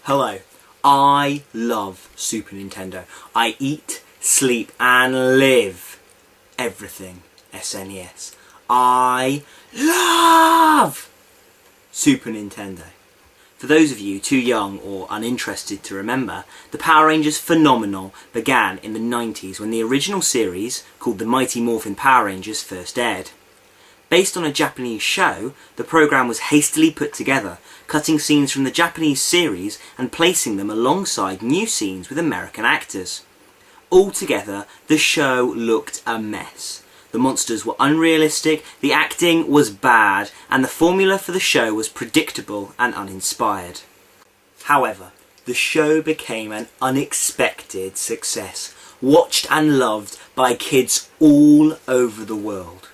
Hello, I love Super Nintendo. I eat, sleep and live everything SNES. I love Super Nintendo. For those of you too young or uninterested to remember, the Power Rangers phenomenon began in the 90s when the original series, called the Mighty Morphin Power Rangers, first aired. Based on a Japanese show, the programme was hastily put together, cutting scenes from the Japanese series and placing them alongside new scenes with American actors. Altogether, the show looked a mess. The monsters were unrealistic, the acting was bad, and the formula for the show was predictable and uninspired. However, the show became an unexpected success, watched and loved by kids all over the world.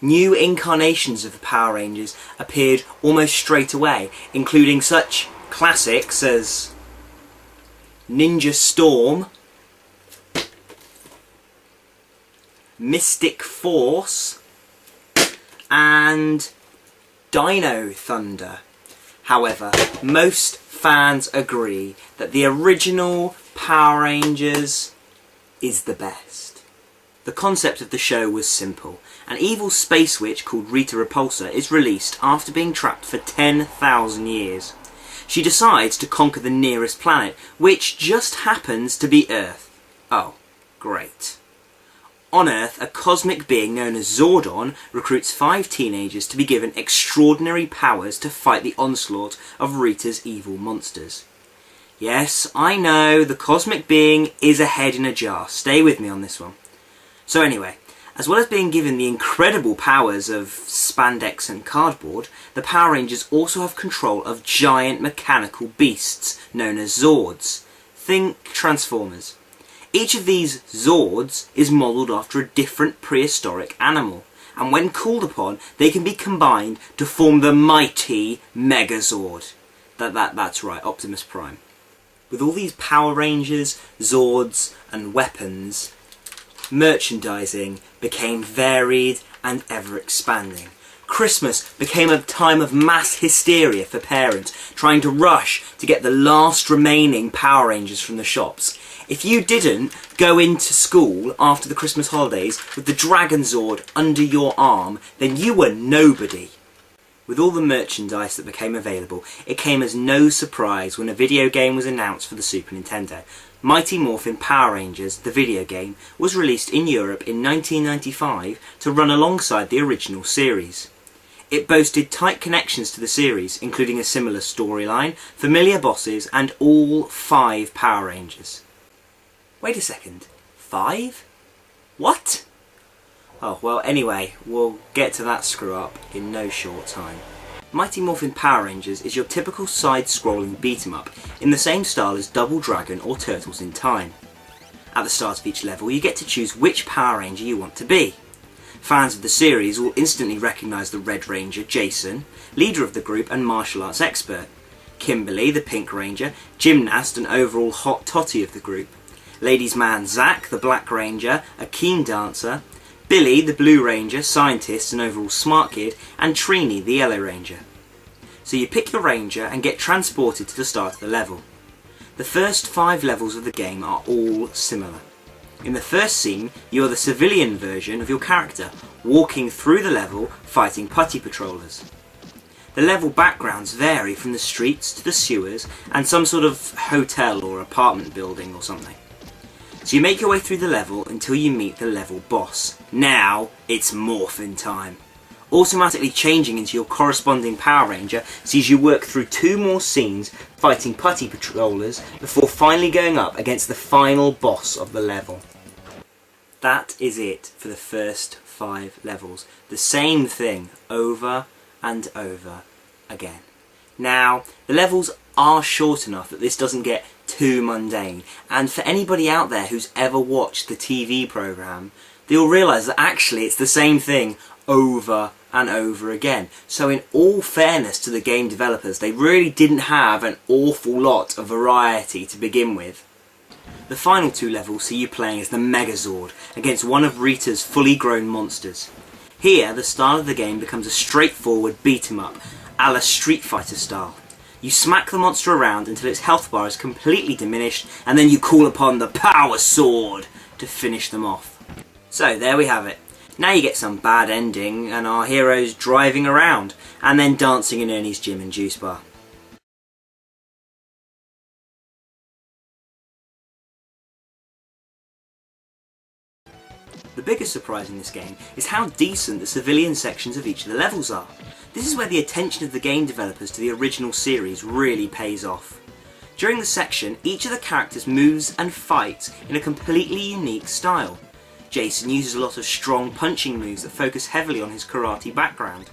New incarnations of the Power Rangers appeared almost straight away, including such classics as Ninja Storm, Mystic Force and Dino Thunder. However, most fans agree that the original Power Rangers is the best. The concept of the show was simple. An evil space witch called Rita Repulsa is released after being trapped for 10,000 years. She decides to conquer the nearest planet, which just happens to be Earth. Oh, great. On Earth, a cosmic being known as Zordon recruits 5 teenagers to be given extraordinary powers to fight the onslaught of Rita's evil monsters. Yes, I know, the cosmic being is a head in a jar. Stay with me on this one. So anyway, as well as being given the incredible powers of spandex and cardboard, the Power Rangers also have control of giant mechanical beasts known as Zords. Think Transformers. Each of these Zords is modelled after a different prehistoric animal, and when called upon, they can be combined to form the mighty Megazord. That's right, Optimus Prime. With all these Power Rangers, Zords, and weapons, merchandising became varied and ever-expanding. Christmas became a time of mass hysteria for parents trying to rush to get the last remaining Power Rangers from the shops. If you didn't go into school after the Christmas holidays with the Dragon Zord under your arm, then you were nobody. With all the merchandise that became available, it came as no surprise when a video game was announced for the Super Nintendo. Mighty Morphin Power Rangers, the video game, was released in Europe in 1995 to run alongside the original series. It boasted tight connections to the series, including a similar storyline, familiar bosses, and all 5 Power Rangers. Wait a second, 5? What? Oh, well, anyway, we'll get to that screw up in no short time. Mighty Morphin Power Rangers is your typical side-scrolling beat-em-up, in the same style as Double Dragon or Turtles in Time. At the start of each level, you get to choose which Power Ranger you want to be. Fans of the series will instantly recognise the Red Ranger, Jason, leader of the group and martial arts expert, Kimberly, the Pink Ranger, gymnast and overall hot totty of the group, Ladies' Man Zack, the Black Ranger, a keen dancer, Billy, the Blue Ranger, scientist and overall smart kid, and Trini, the Yellow Ranger. So you pick your Ranger and get transported to the start of the level. The first 5 levels of the game are all similar. In the first scene, you are the civilian version of your character, walking through the level fighting putty patrollers. The level backgrounds vary from the streets to the sewers and some sort of hotel or apartment building or something. So you make your way through the level until you meet the level boss. Now it's Morphin time. Automatically changing into your corresponding Power Ranger sees you work through 2 more scenes fighting putty patrollers before finally going up against the final boss of the level. That is it for the first 5 levels. The same thing over and over again. Now, the levels are short enough that this doesn't get too mundane, and for anybody out there who's ever watched the TV programme, they'll realise that actually it's the same thing over and over again. So in all fairness to the game developers, they really didn't have an awful lot of variety to begin with. The final 2 levels see you playing as the Megazord against one of Rita's fully grown monsters. Here, the style of the game becomes a straightforward beat-em-up, a la Street Fighter style. You smack the monster around until its health bar is completely diminished, and then you call upon the power sword to finish them off. So there we have it. Now you get some bad ending and our heroes driving around and then dancing in Ernie's gym and juice bar. The biggest surprise in this game is how decent the civilian sections of each of the levels are. This is where the attention of the game developers to the original series really pays off. During the section, each of the characters moves and fights in a completely unique style. Jason uses a lot of strong punching moves that focus heavily on his karate background.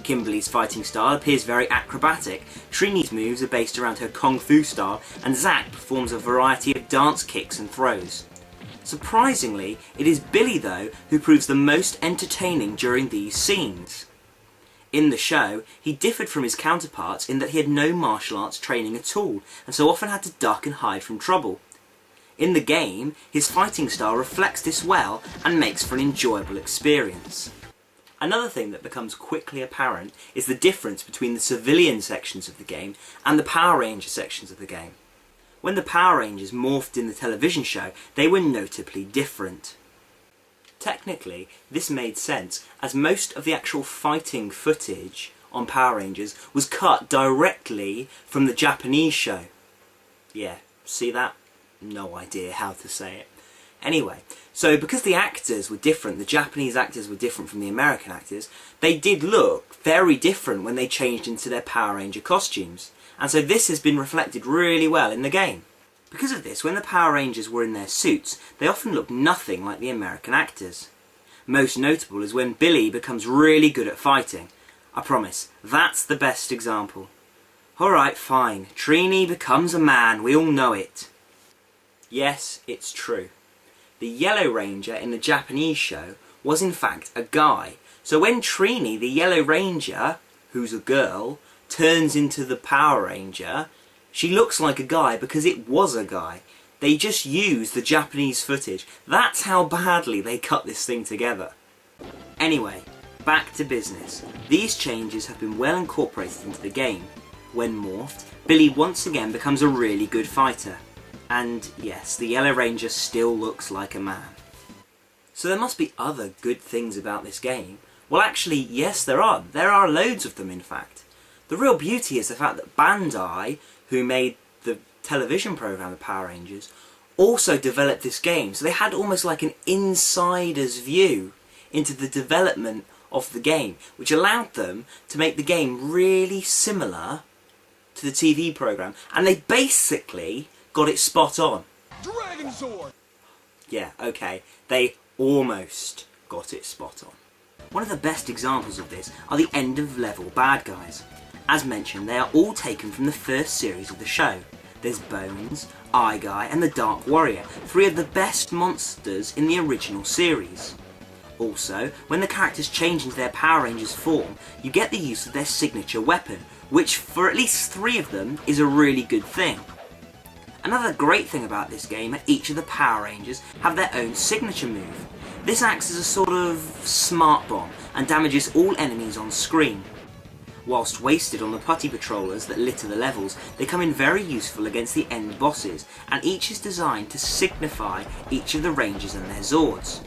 Kimberly's fighting style appears very acrobatic, Trini's moves are based around her kung fu style, and Zack performs a variety of dance kicks and throws. Surprisingly, it is Billy though who proves the most entertaining during these scenes. In the show, he differed from his counterparts in that he had no martial arts training at all, and so often had to duck and hide from trouble. In the game, his fighting style reflects this well and makes for an enjoyable experience. Another thing that becomes quickly apparent is the difference between the civilian sections of the game and the Power Ranger sections of the game. When the Power Rangers morphed in the television show, they were notably different. Technically, this made sense, as most of the actual fighting footage on Power Rangers was cut directly from the Japanese show. Yeah, see that? No idea how to say it. Anyway, so because the actors were different, the Japanese actors were different from the American actors, they did look very different when they changed into their Power Ranger costumes. And so this has been reflected really well in the game. Because of this, when the Power Rangers were in their suits, they often looked nothing like the American actors. Most notable is when Billy becomes really good at fighting. I promise, that's the best example. Alright, fine, Trini becomes a man, we all know it. Yes, it's true. The Yellow Ranger in the Japanese show was in fact a guy. So when Trini, the Yellow Ranger, who's a girl, turns into the Power Ranger, she looks like a guy because it was a guy. They just used the Japanese footage. That's how badly they cut this thing together. Anyway, back to business. These changes have been well incorporated into the game. When morphed, Billy once again becomes a really good fighter. And yes, the Yellow Ranger still looks like a man. So there must be other good things about this game. Well actually, yes there are. There are loads of them in fact. The real beauty is the fact that Bandai, who made the television program The Power Rangers, also developed this game. So they had almost like an insider's view into the development of the game, which allowed them to make the game really similar to the TV program. And they basically got it spot on. Dragon Sword! Yeah, okay. They almost got it spot on. One of the best examples of this are the end of level bad guys. As mentioned, they are all taken from the first series of the show. There's Bones, Eye Guy and the Dark Warrior, three of the best monsters in the original series. Also, when the characters change into their Power Rangers form, you get the use of their signature weapon, which for at least three of them is a really good thing. Another great thing about this game are each of the Power Rangers have their own signature move. This acts as a sort of smart bomb and damages all enemies on screen. Whilst wasted on the putty patrollers that litter the levels, they come in very useful against the end bosses, and each is designed to signify each of the Rangers and their Zords.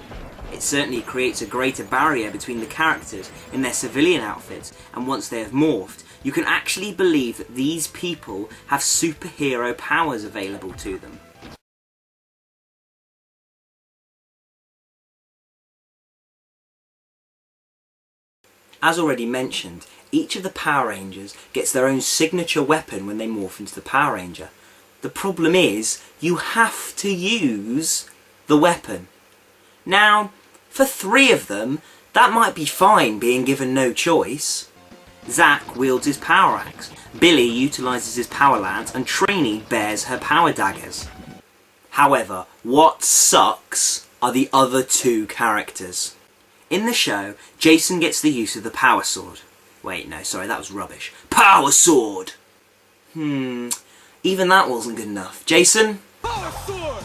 It certainly creates a greater barrier between the characters in their civilian outfits, and once they have morphed, you can actually believe that these people have superhero powers available to them. As already mentioned, each of the Power Rangers gets their own signature weapon when they morph into the Power Ranger. The problem is, you have to use the weapon. Now, for three of them, that might be fine being given no choice. Zack wields his power axe, Billy utilises his power lance, and Trini bears her power daggers. However, what sucks are the other two characters. In the show, Jason gets the use of the power sword. Wait, no, sorry, that was rubbish. Power sword! Even that wasn't good enough. Jason? Power sword!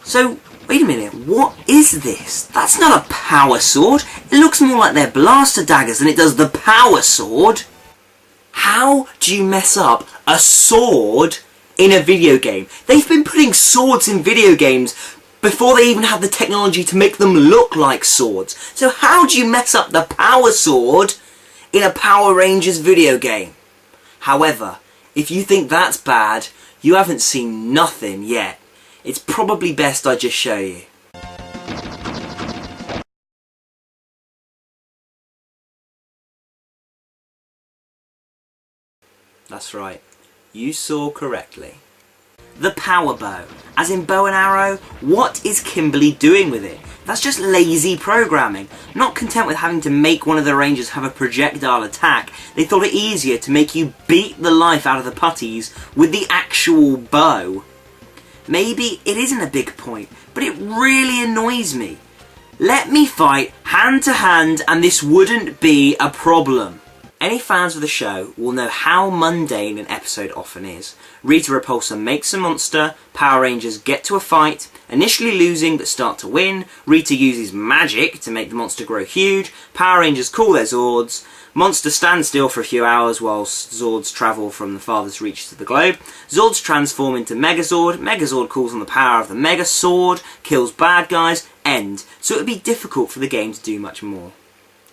So, wait a minute, what is this? That's not a power sword. It looks more like their blaster daggers than it does the power sword. How do you mess up a sword in a video game? They've been putting swords in video games before they even had the technology to make them look like swords. So how do you mess up the power sword in a Power Rangers video game? However, if you think that's bad, you haven't seen nothing yet. It's probably best I just show you. That's right, you saw correctly. The power bow, as in bow and arrow. What is Kimberly doing with it? That's just lazy programming. Not content with having to make one of the Rangers have a projectile attack, they thought it easier to make you beat the life out of the putties with the actual bow. Maybe it isn't a big point, but it really annoys me. Let me fight hand to hand and this wouldn't be a problem. Any fans of the show will know how mundane an episode often is. Rita Repulsa makes a monster, Power Rangers get to a fight, initially losing but start to win, Rita uses magic to make the monster grow huge, Power Rangers call their Zords, monster stands still for a few hours whilst Zords travel from the farthest reaches of the globe, Zords transform into Megazord, Megazord calls on the power of the Mega Sword, kills bad guys, end. So it would be difficult for the game to do much more.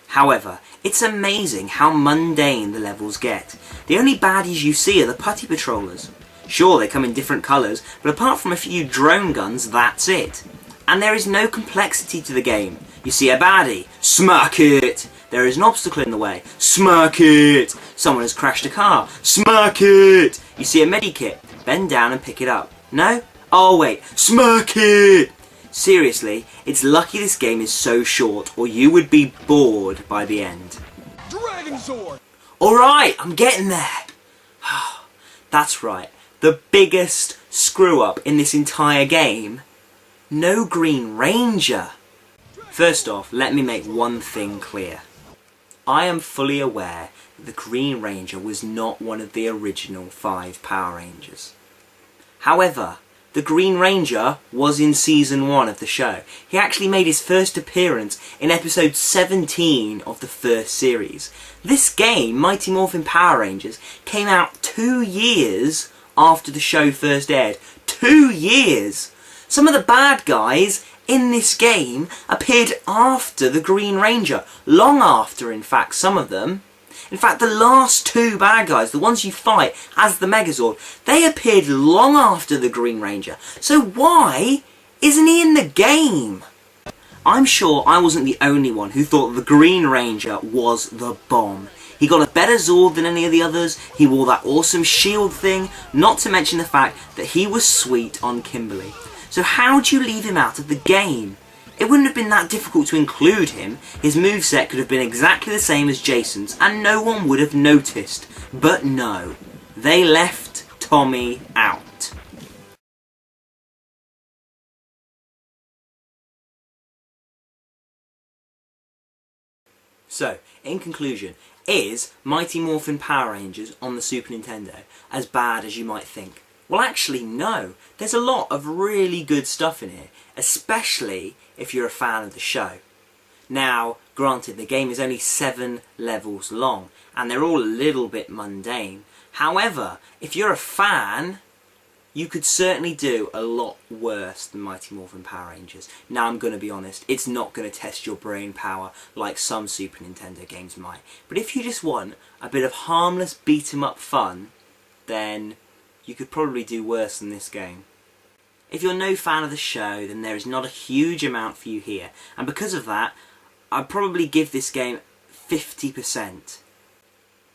However, it's amazing how mundane the levels get. The only baddies you see are the putty patrollers. Sure, they come in different colours, but apart from a few drone guns, that's it. And there is no complexity to the game. You see a baddie, smack it! There is an obstacle in the way, smack it! Someone has crashed a car, smack it! You see a medikit, bend down and pick it up. No? Oh wait, smack it! Seriously, it's lucky this game is so short, or you would be bored by the end. Dragon Zord! Alright, I'm getting there! That's right, the biggest screw-up in this entire game. No Green Ranger! First off, let me make one thing clear. I am fully aware that the Green Ranger was not one of the original 5 Power Rangers. However, the Green Ranger was in Season 1 of the show. He actually made his first appearance in episode 17 of the first series. This game, Mighty Morphin Power Rangers, came out 2 years after the show first aired. 2 years! Some of the bad guys in this game appeared after the Green Ranger. Long after, in fact, some of them. In fact, the last 2 bad guys, the ones you fight as the Megazord, they appeared long after the Green Ranger. So why isn't he in the game? I'm sure I wasn't the only one who thought the Green Ranger was the bomb. He got a better Zord than any of the others, he wore that awesome shield thing, not to mention the fact that he was sweet on Kimberly. So how do you leave him out of the game? It wouldn't have been that difficult to include him. His moveset could have been exactly the same as Jason's and no one would have noticed. But no, they left Tommy out. So, in conclusion, is Mighty Morphin Power Rangers on the Super Nintendo as bad as you might think? Well, actually, no. There's a lot of really good stuff in here, especially if you're a fan of the show. Now, granted, the game is only 7 levels long, and they're all a little bit mundane. However, if you're a fan, you could certainly do a lot worse than Mighty Morphin Power Rangers. Now, I'm going to be honest, it's not going to test your brain power like some Super Nintendo games might. But if you just want a bit of harmless beat-em-up fun, then you could probably do worse than this game. If you're no fan of the show, then there is not a huge amount for you here, and because of that, I'd probably give this game 50%.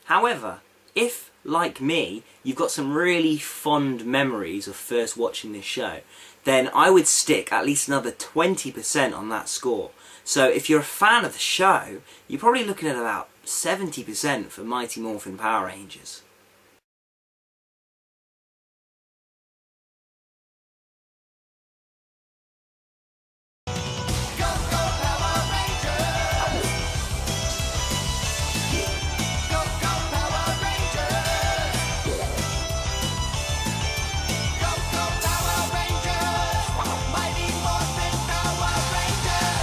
However, if, like me, you've got some really fond memories of first watching this show, then I would stick at least another 20% on that score. So if you're a fan of the show, you're probably looking at about 70% for Mighty Morphin Power Rangers.